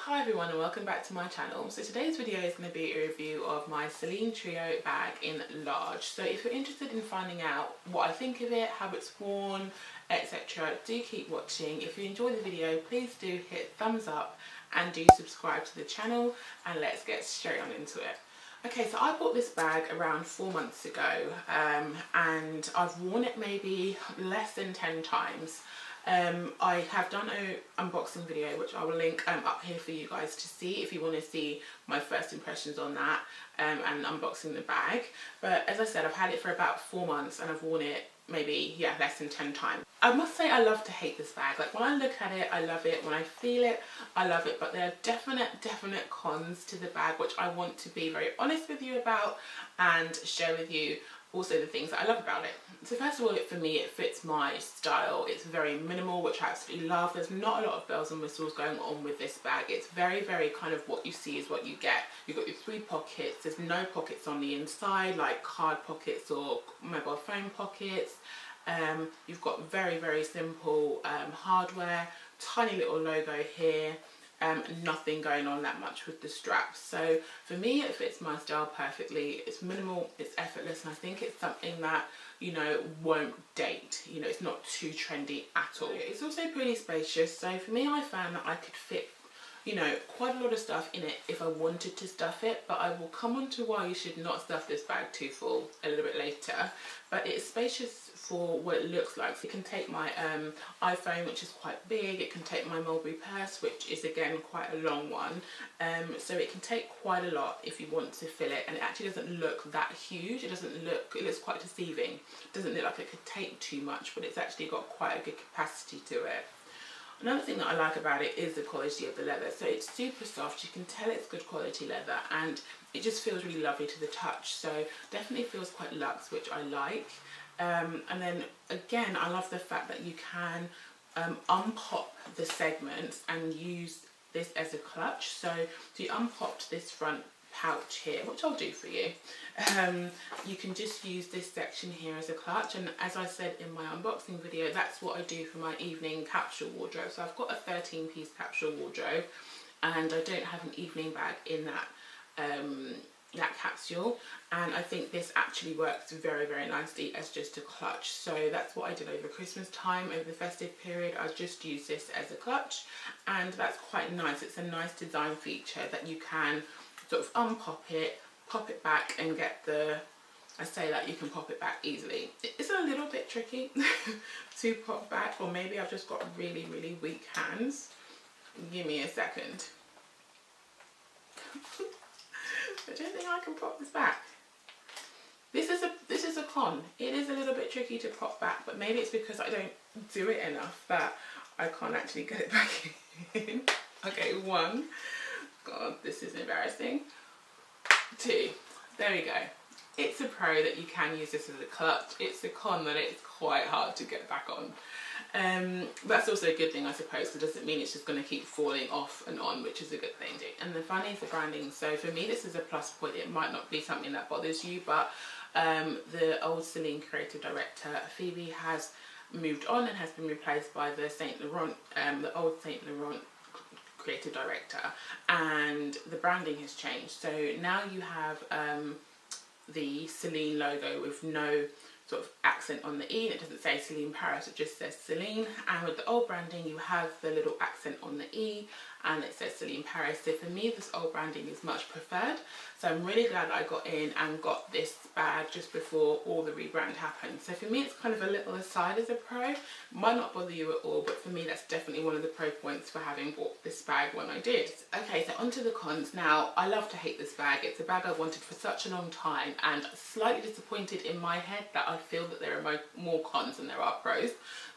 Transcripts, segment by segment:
Hi everyone and welcome back to my channel. So today's video is going to be a review of my Celine Trio bag in large. So if you're interested in finding out what I think of it, how it's worn, etc., do keep watching. If you enjoy the video, please do hit thumbs up and do subscribe to the channel, and let's get straight on into it. Okay, so I bought this bag around 4 months ago and I've worn it maybe less than 10 times. I have done an unboxing video which I will link up here for you guys to see if you want to see my first impressions on that and unboxing the bag. But as I said, I've had it for about 4 months and I've worn it maybe less than 10 times. I must say I love to hate this bag. Like, when I look at it, I love it. When I feel it, I love it. But there are definite cons to the bag which I want to be very honest with you about and share with you also the things that I love about it. So first of all, for me, it fits my style. It's very minimal, which I absolutely love. There's not a lot of bells and whistles going on with this bag. It's very kind of what you see is what you get. You've got your 3 pockets. There's no pockets on the inside like card pockets or mobile phone pockets. You've got very simple hardware, tiny little logo here. Nothing going on that much with the straps. So for me, it fits my style perfectly. It's minimal, it's effortless, and I think it's something that, you know, won't date. You know, it's not too trendy at all. It's also pretty spacious. So for me, I found that I could fit, you know, quite a lot of stuff in it if I wanted to stuff it, but I will come on to why you should not stuff this bag too full a little bit later. But it's spacious for what it looks like. So it can take my iPhone, which is quite big. It can take my mulberry purse, which is again quite a long one. So it can take quite a lot if you want to fill it, and it actually doesn't look that huge. It looks quite deceiving. It doesn't look like it could take too much, but it's actually got quite a good capacity to it. Another thing that I like about it is the quality of the leather. So it's super soft. You can tell it's good quality leather, and it just feels really lovely to the touch. So definitely feels quite luxe, which I like. And then again, I love the fact that you can unpop the segments and use this as a clutch. So you unpopped this front pouch here, which I'll do for you. You can just use this section here as a clutch, and as I said in my unboxing video, that's what I do for my evening capsule wardrobe. So I've got a 13-piece capsule wardrobe, and I don't have an evening bag in that capsule, and I think this actually works very nicely as just a clutch. So that's what I did over Christmas time, over the festive period. I just used this as a clutch, and that's quite nice. It's a nice design feature that you can sort of unpop it, pop it back, and get the, I say that you can pop it back easily. It's a little bit tricky to pop back, or maybe I've just got really weak hands. Give me a second. I don't think I can pop this back. This is a con. It is a little bit tricky to pop back, but maybe it's because I don't do it enough that I can't actually get it back in. Okay, 1. God, this is embarrassing. 2. There we go. It's a pro that you can use this as a clutch. It's a con that it's quite hard to get back on. That's also a good thing, I suppose, because it doesn't mean it's just going to keep falling off and on, which is a good thing. And then finally is the branding. So for me, this is a plus point. It might not be something that bothers you, but the old Celine creative director, Phoebe, has moved on and has been replaced by the the old Saint Laurent creative director, and the branding has changed. So now you have the Celine logo with no sort of accent on the E. It doesn't say Celine Paris, it just says Celine. And with the old branding, you have the little accent on the E, and it says Celine Paris. So for me, this old branding is much preferred. So I'm really glad that I got in and got this bag just before all the rebrand happened. So for me, it's kind of a little aside as a pro. Might not bother you at all, but for me, that's definitely one of the pro points for having bought this bag when I did. Okay, so onto the cons. Now, I love to hate this bag. It's a bag I wanted for such a long time, and slightly disappointed in my head that I feel that there are more cons than there are pros.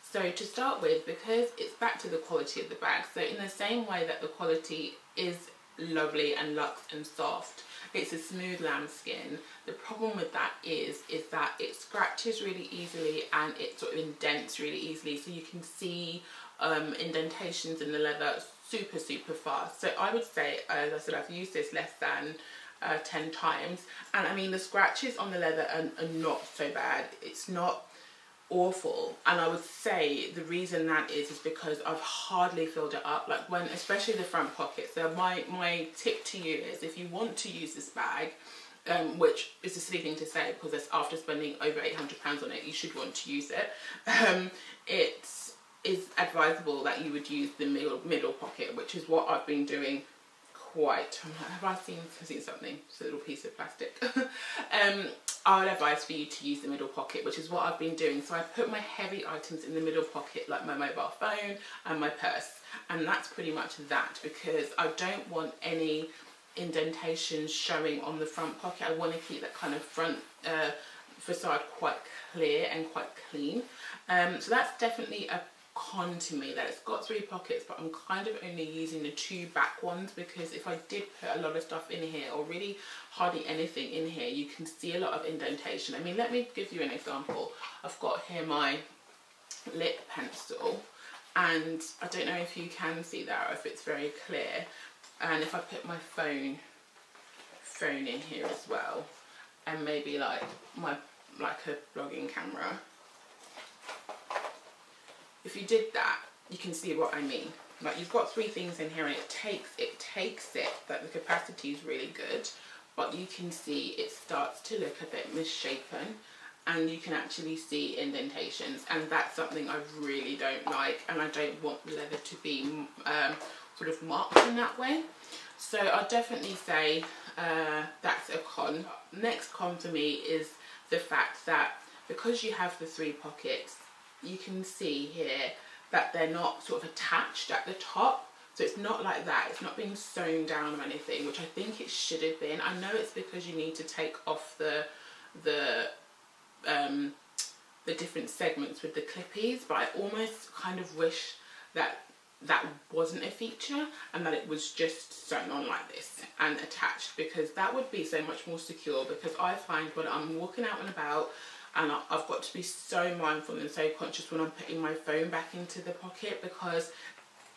So to start with, because it's back to the quality of the bag. So in the same way that the quality is lovely and luxe and soft, it's a smooth lambskin. The problem with that is that it scratches really easily and it sort of indents really easily. So you can see indentations in the leather super fast. So I would say, as I said, I've used this less than 10 times, and I mean the scratches on the leather are not so bad. It's not awful. And I would say the reason that is because I've hardly filled it up, like when, especially the front pockets. So my tip to you is, if you want to use this bag, which is a silly thing to say because it's after spending over £800 on it, you should want to use it. It is advisable that you would use the middle pocket, which is what I've been doing quite. Have I seen something? It's a little piece of plastic. I would advise for you to use the middle pocket, which is what I've been doing. So I put my heavy items in the middle pocket, like my mobile phone and my purse, and that's pretty much that, because I don't want any indentations showing on the front pocket. I want to keep that kind of front facade quite clear and quite clean. So that's definitely a con to me, that it's got 3 pockets, but I'm kind of only using the 2 back ones, because if I did put a lot of stuff in here, or really hardly anything in here, you can see a lot of indentation. I mean, let me give you an example. I've got here my lip pencil, and I don't know if you can see that or if it's very clear. And if I put my phone in here as well, and maybe like a blogging camera, if you did that, you can see what I mean. Like, you've got 3 things in here, and it takes it that the capacity is really good, but you can see it starts to look a bit misshapen, and you can actually see indentations, and that's something I really don't like, and I don't want the leather to be sort of marked in that way. So I'd definitely say that's a con. Next con for me is the fact that because you have the 3 pockets, you can see here that they're not sort of attached at the top. So it's not like that, it's not being sewn down or anything, which I think it should have been. I know it's because you need to take off the different segments with the clippies, but I almost kind of wish that that wasn't a feature, and that it was just sewn on like this and attached, because that would be so much more secure. Because I find when I'm walking out and about, and I've got to be so mindful and so conscious when I'm putting my phone back into the pocket, because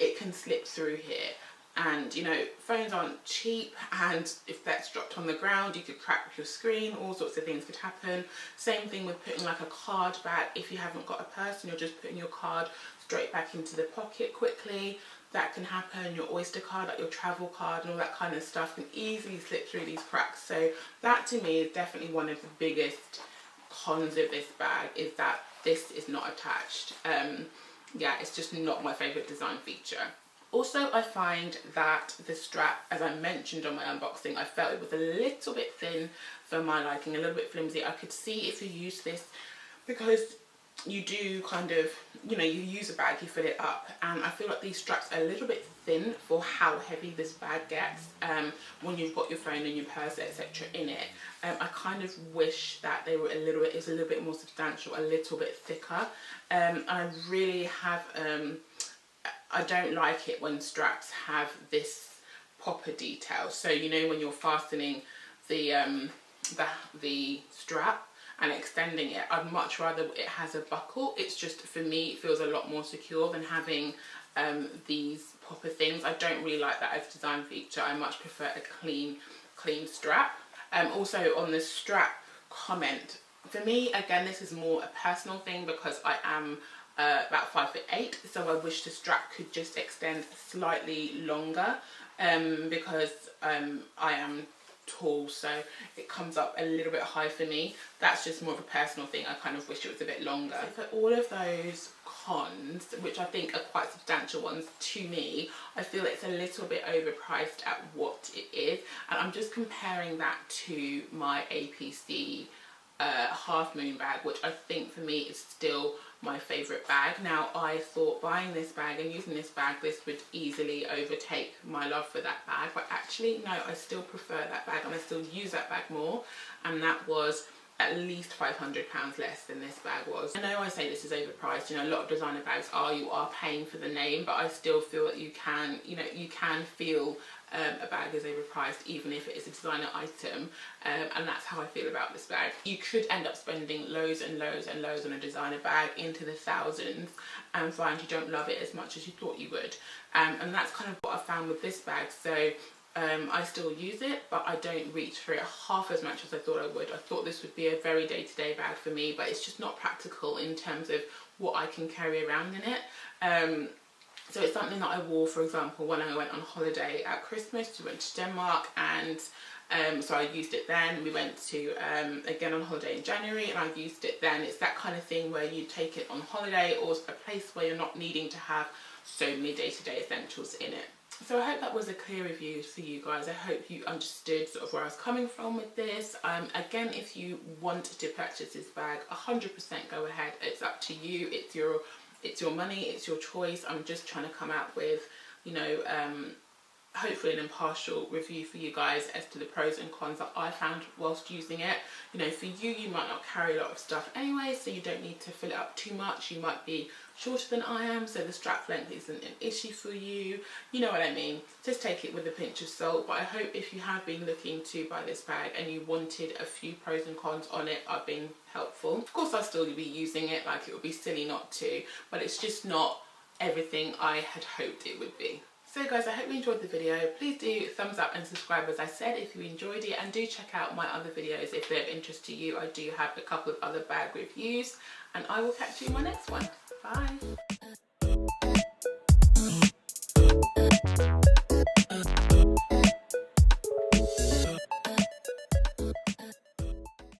it can slip through here. And you know, phones aren't cheap, and if that's dropped on the ground, you could crack your screen, all sorts of things could happen. Same thing with putting like a card back. If you haven't got a purse and you're just putting your card straight back into the pocket quickly, that can happen. Your Oyster card, like your travel card and all that kind of stuff, can easily slip through these cracks. So that to me is definitely one of the biggest cons of this bag, is that this is not attached. Yeah, it's just not my favourite design feature. Also, I find that the strap, as I mentioned on my unboxing, I felt it was a little bit thin for my liking, a little bit flimsy. I could see if you use this, because you do kind of, you know, you use a bag, you fill it up, and I feel like these straps are a little bit thin for how heavy this bag gets when you've got your phone and your purse, etc. in it. I kind of wish that they were a little bit more substantial, a little bit thicker. And I really have, I don't like it when straps have this popper detail. So you know, when you're fastening the strap and extending it, I'd much rather it has a buckle. It's just, for me, it feels a lot more secure than having these popper things. I don't really like that as a design feature. I much prefer a clean strap. Also on the strap comment, for me, again, this is more a personal thing, because I am about 5'8", so I wish the strap could just extend slightly longer, because I am tall, so it comes up a little bit high for me. That's just more of a personal thing. I kind of wish it was a bit longer. So for all of those cons, which I think are quite substantial ones to me, I feel it's a little bit overpriced at what it is. And I'm just comparing that to my APC Half Moon bag, which I think for me is still my favourite bag. Now, I thought buying this bag and using this bag, this would easily overtake my love for that bag, but actually no, I still prefer that bag, and I still use that bag more, and that was at least £500 less than this bag was. I know I say this is overpriced, you know, a lot of designer bags you are paying for the name, but I still feel that you can, you know, you can feel a bag is overpriced even if it is a designer item, and that's how I feel about this bag. You could end up spending loads and loads and loads on a designer bag, into the thousands, and find you don't love it as much as you thought you would, and that's kind of what I found with this bag. So I still use it, but I don't reach for it half as much as I thought I would. I thought this would be a very day-to-day bag for me, but it's just not practical in terms of what I can carry around in it. So it's something that I wore, for example, when I went on holiday at Christmas. We went to Denmark, and so I used it then. We went to, again on holiday in January, and I used it then. It's that kind of thing where you take it on holiday or a place where you're not needing to have so many day-to-day essentials in it. So I hope that was a clear review for you guys. I hope you understood sort of where I was coming from with this. Again, if you want to purchase this bag, 100% go ahead. It's up to you. It's your money, it's your choice. I'm just trying to come out with, you know, hopefully an impartial review for you guys as to the pros and cons that I found whilst using it. You know, for you, you might not carry a lot of stuff anyway, so you don't need to fill it up too much. You might be shorter than I am, so the strap length isn't an issue for you. You know what I mean? Just take it with a pinch of salt. But I hope if you have been looking to buy this bag and you wanted a few pros and cons on it, I've been helpful. Of course, I'll still be using it, like it would be silly not to, but it's just not everything I had hoped it would be. So guys, I hope you enjoyed the video. Please do thumbs up and subscribe as I said if you enjoyed it, and do check out my other videos if they're of interest to you. I do have a couple of other bag reviews, and I will catch you in my next one. Bye.